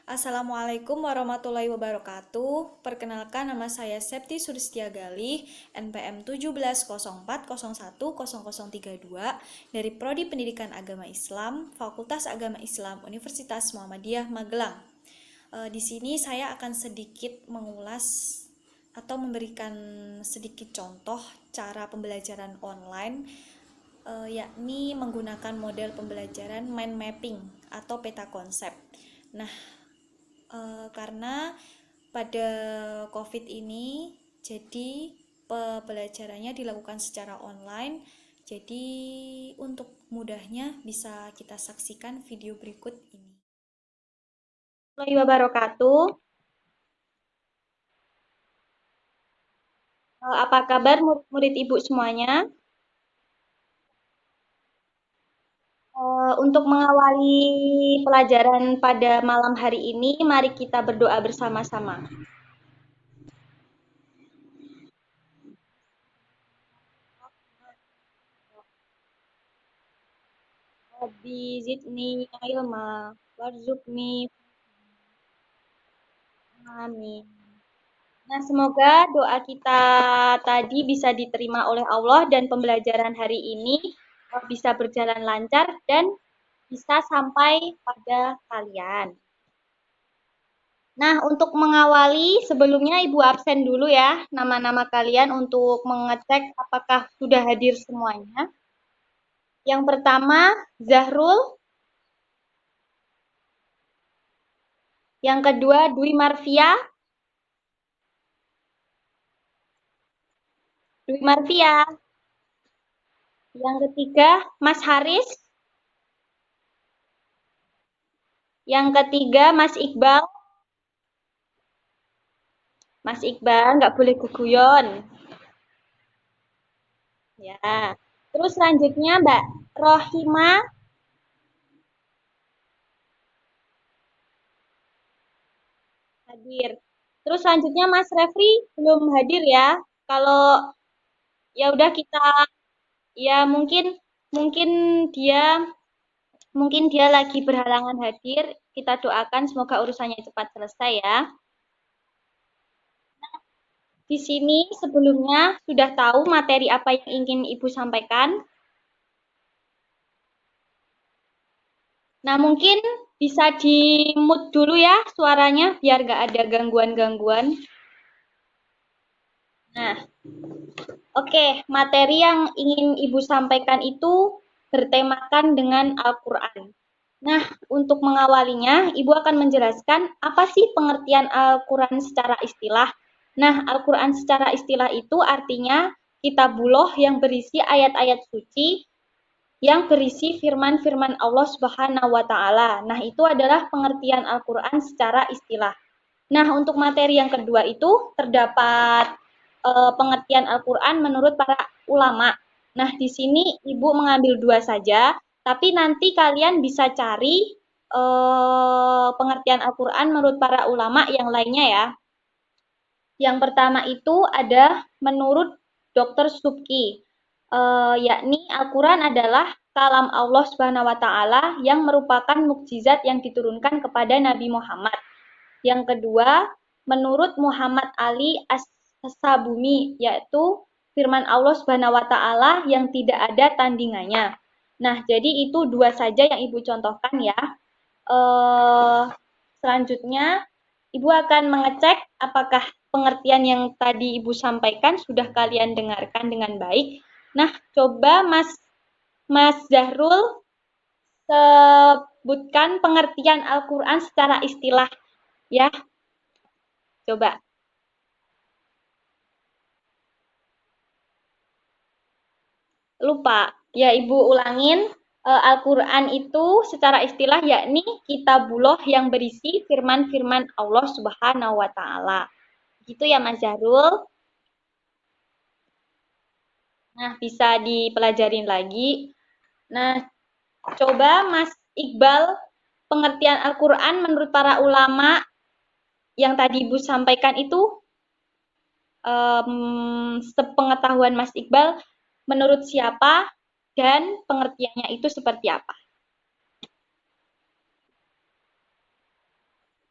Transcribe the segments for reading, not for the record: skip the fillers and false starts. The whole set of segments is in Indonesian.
Assalamualaikum warahmatullahi wabarakatuh. Perkenalkan nama saya Septi Sulistia Galih, NPM 1704010032 dari Prodi Pendidikan Agama Islam, Fakultas Agama Islam Universitas Muhammadiyah Magelang. Di sini saya akan sedikit mengulas atau memberikan sedikit contoh cara pembelajaran online, yakni menggunakan model pembelajaran mind mapping atau peta konsep. Nah, karena pada COVID ini jadi pembelajarannya dilakukan secara online. Jadi untuk mudahnya bisa kita saksikan video berikut ini. Warahmatullahi wabarakatuh. Apa kabar murid-murid Ibu semuanya? Untuk mengawali pelajaran pada malam hari ini, mari kita berdoa bersama-sama. Rabbi zidni ilma warzuqni. Amin. Nah, semoga doa kita tadi bisa diterima oleh Allah dan pembelajaran hari ini bisa berjalan lancar dan bisa sampai pada kalian. Nah, untuk mengawali, sebelumnya Ibu absen dulu ya nama-nama kalian untuk mengecek apakah sudah hadir semuanya. Yang pertama, Zahrul. Yang kedua, Dwi Marvia. Dwi Marvia. Yang ketiga, Mas Haris. Yang ketiga, Mas Iqbal. Mas Iqbal, nggak boleh guguyon. Ya. Terus selanjutnya Mbak Rohima. Hadir. Terus selanjutnya Mas Refri belum hadir ya. Kalau ya udah kita ya mungkin dia mungkin dia lagi berhalangan hadir. Kita doakan semoga urusannya cepat selesai ya. Di sini sebelumnya sudah tahu materi apa yang ingin Ibu sampaikan. Nah, mungkin bisa di-mute dulu ya suaranya biar gak ada gangguan-gangguan. Nah, oke, materi yang ingin Ibu sampaikan itu bertemakan dengan Al-Quran. Nah, untuk mengawalinya, Ibu akan menjelaskan apa sih pengertian Al-Quran secara istilah. Nah, Al-Quran secara istilah itu artinya kitabullah yang berisi ayat-ayat suci yang berisi firman-firman Allah Subhanahu wa taala. Nah, itu adalah pengertian Al-Qur'an secara istilah. Nah, untuk materi yang kedua itu terdapat pengertian Al-Qur'an menurut para ulama. Nah, di sini Ibu mengambil dua saja, tapi nanti kalian bisa cari pengertian Al-Qur'an menurut para ulama yang lainnya ya. Yang pertama itu ada menurut Dr. Subki, yakni Al-Quran adalah kalam Allah Subhanahu wa taala yang merupakan mukjizat yang diturunkan kepada Nabi Muhammad. Yang kedua, menurut Muhammad Ali As-Sabuni, yaitu firman Allah Subhanahu wa taala yang tidak ada tandingannya. Nah, jadi itu dua saja yang Ibu contohkan ya. Selanjutnya, Ibu akan mengecek apakah pengertian yang tadi Ibu sampaikan sudah kalian dengarkan dengan baik. Nah, coba Mas Zahrul sebutkan pengertian Al-Quran secara istilah ya. Coba. Lupa. Ya, Ibu ulangin. Al-Quran itu secara istilah yakni kitabullah yang berisi firman-firman Allah Subhanahu wa taala. Gitu ya Mas Zahrul. Nah, bisa dipelajarin lagi. Nah, coba Mas Iqbal, pengertian Al-Quran menurut para ulama yang tadi Ibu sampaikan itu, sepengetahuan Mas Iqbal, menurut siapa dan pengertiannya itu seperti apa?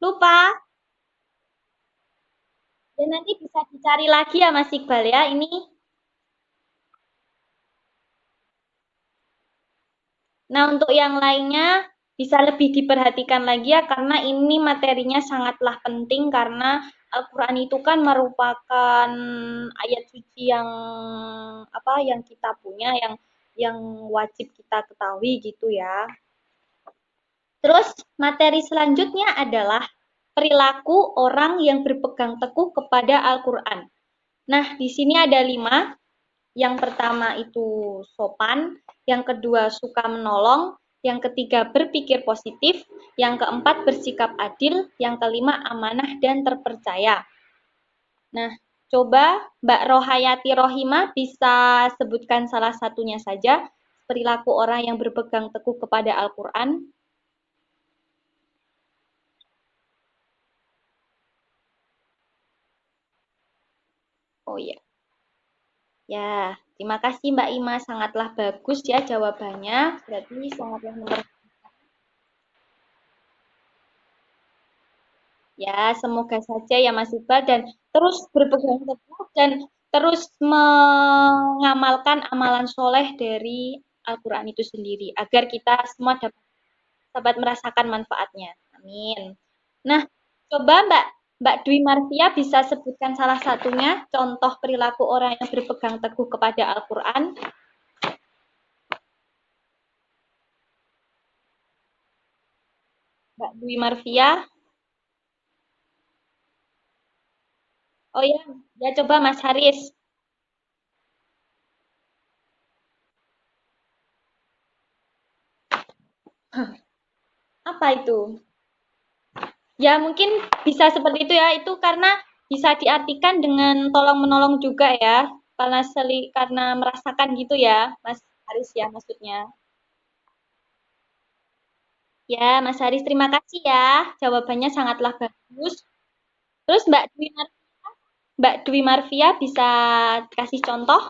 Lupa? Dan nanti bisa dicari lagi ya Mas Iqbal ya. Ini. Nah, untuk yang lainnya bisa lebih diperhatikan lagi ya karena ini materinya sangatlah penting karena Al-Qur'an itu kan merupakan ayat suci yang apa yang kita punya yang wajib kita ketahui gitu ya. Terus materi selanjutnya adalah perilaku orang yang berpegang teguh kepada Al-Qur'an. Nah, di sini ada 5. Yang pertama itu sopan, yang kedua suka menolong, yang ketiga berpikir positif, yang keempat bersikap adil, yang kelima amanah dan terpercaya. Nah, coba Mbak Rohayati Rohimah bisa sebutkan salah satunya saja perilaku orang yang berpegang teguh kepada Al-Quran. Oh iya, ya, terima kasih Mbak Ima, sangatlah bagus ya jawabannya. Berarti sangatlah nomor. Ya, semoga saja ya Mas Iqbal dan terus berpegang teguh dan terus mengamalkan amalan soleh dari Al-Quran itu sendiri agar kita semua dapat merasakan manfaatnya. Amin. Nah, coba Mbak Dwi Martia bisa sebutkan salah satunya contoh perilaku orang yang berpegang teguh kepada Al-Quran. Mbak Dwi Martia. Oh ya, ya coba Mas Haris. Apa itu? Ya, mungkin bisa seperti itu ya. Itu karena bisa diartikan dengan tolong menolong juga ya. Karena merasakan gitu ya, Mas Haris ya maksudnya. Ya, Mas Haris terima kasih ya. Jawabannya sangatlah bagus. Terus Mbak Dwi Marvia bisa kasih contoh?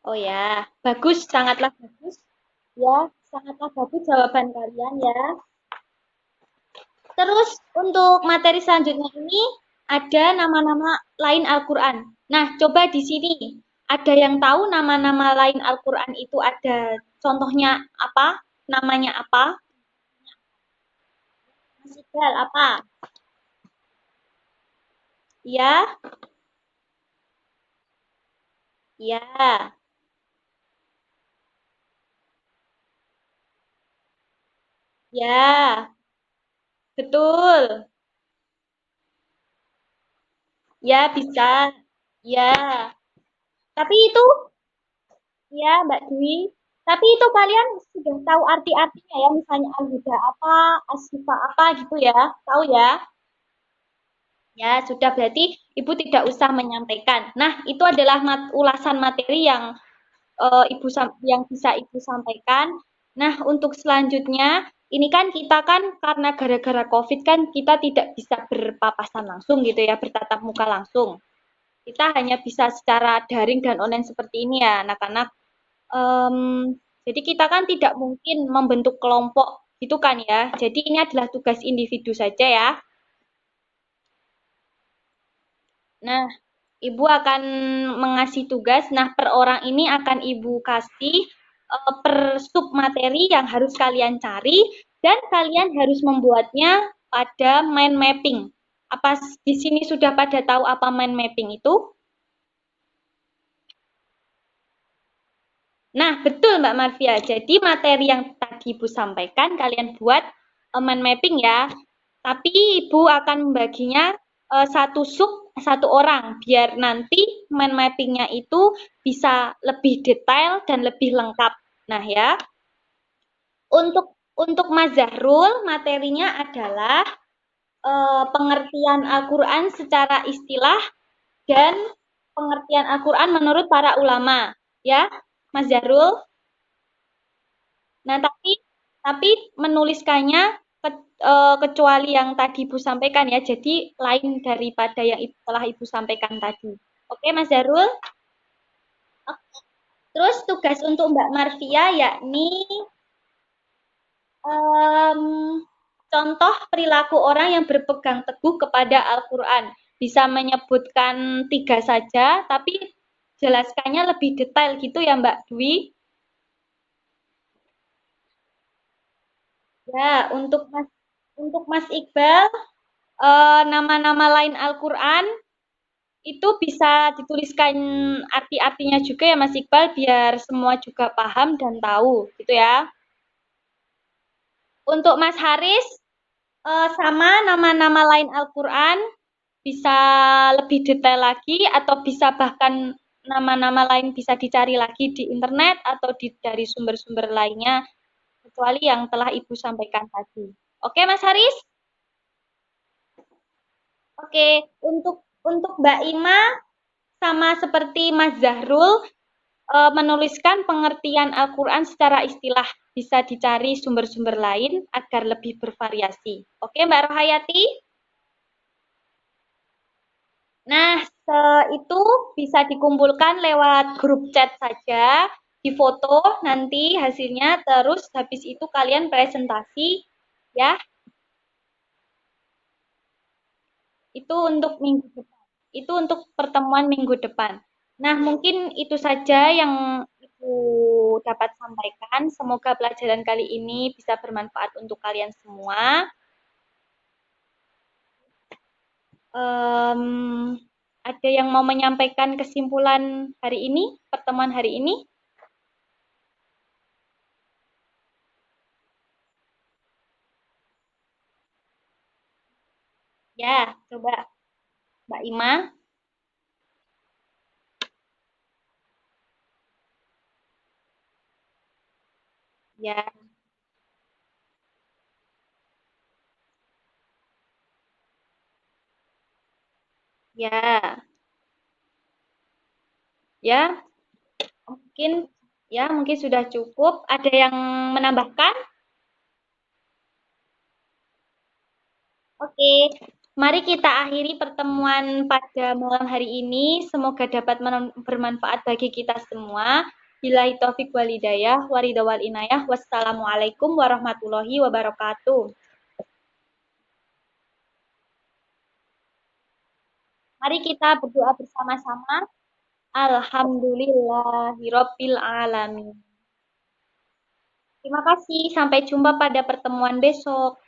Oh ya, bagus, sangatlah bagus. Ya, sangatlah bagus jawaban kalian ya. Terus untuk materi selanjutnya ini ada nama-nama lain Al-Quran. Nah, coba di sini ada yang tahu nama-nama lain Al-Quran itu ada contohnya apa? Namanya apa? Mas Iqbal, apa? Ya, ya, ya, betul. Ya, bisa. Ya, tapi itu ya Mbak Dwi. Tapi itu kalian sudah tahu arti-artinya ya, misalnya al-huda apa, asyifa apa gitu ya. Tahu ya? Ya, sudah berarti Ibu tidak usah menyampaikan. Nah, itu adalah ulasan materi yang bisa Ibu sampaikan. Nah, untuk selanjutnya, ini kan kita kan karena gara-gara COVID kan kita tidak bisa berpapasan langsung gitu ya, bertatap muka langsung. Kita hanya bisa secara daring dan online seperti ini ya, anak-anak. Em, jadi kita kan tidak mungkin membentuk kelompok gitu kan ya. Jadi ini adalah tugas individu saja ya. Nah, Ibu akan mengasih tugas. Nah, per orang ini akan Ibu kasih per sub materi yang harus kalian cari dan kalian harus membuatnya pada mind mapping. Apa di sini sudah pada tahu apa mind mapping itu? Nah, betul Mbak Marvia. Jadi materi yang tadi Ibu sampaikan kalian buat mind mapping ya. Tapi Ibu akan membaginya satu sub satu orang biar nanti mind mappingnya itu bisa lebih detail dan lebih lengkap. Nah ya, untuk Mas Zahrul materinya adalah pengertian Al-Quran secara istilah dan pengertian Al-Quran menurut para ulama. Ya, Mas Zahrul. Nah, tapi menuliskannya kecuali yang tadi Ibu sampaikan ya, jadi lain daripada yang telah Ibu sampaikan tadi. Oke, Mas Darul? Terus tugas untuk Mbak Marvia yakni em, contoh perilaku orang yang berpegang teguh kepada Al-Quran. Bisa menyebutkan tiga saja, tapi jelaskannya lebih detail gitu ya Mbak Dwi. Ya, untuk Mas Iqbal, nama-nama lain Al-Quran itu bisa dituliskan arti-artinya juga ya Mas Iqbal biar semua juga paham dan tahu gitu ya. Untuk Mas Haris sama nama-nama lain Al-Quran bisa lebih detail lagi atau bisa bahkan nama-nama lain bisa dicari lagi di internet atau dari sumber-sumber lainnya kecuali yang telah Ibu sampaikan tadi. Oke Mas Haris? Oke, untuk Mbak Ima sama seperti Mas Zahrul menuliskan pengertian Al-Quran secara istilah bisa dicari sumber-sumber lain agar lebih bervariasi. Oke, Mbak Rohayati? Nah, itu bisa dikumpulkan lewat grup chat saja, difoto nanti hasilnya, terus habis itu kalian presentasi, ya. Itu untuk minggu depan. Itu untuk pertemuan minggu depan. Nah, mungkin itu saja yang Ibu dapat sampaikan. Semoga pelajaran kali ini bisa bermanfaat untuk kalian semua. Em, ada yang mau menyampaikan kesimpulan hari ini, pertemuan hari ini? Ya, coba Mbak Ima. Ya, ya, ya, mungkin mungkin sudah cukup. Ada yang menambahkan? Oke, mari kita akhiri pertemuan pada malam hari ini. Semoga dapat bermanfaat bagi kita semua. Billahi taufik walhidayah, waridawal inayah. Wassalamualaikum warahmatullahi wabarakatuh. Mari kita berdoa bersama-sama. Alhamdulillahirabbil alamin. Terima kasih. Sampai jumpa pada pertemuan besok.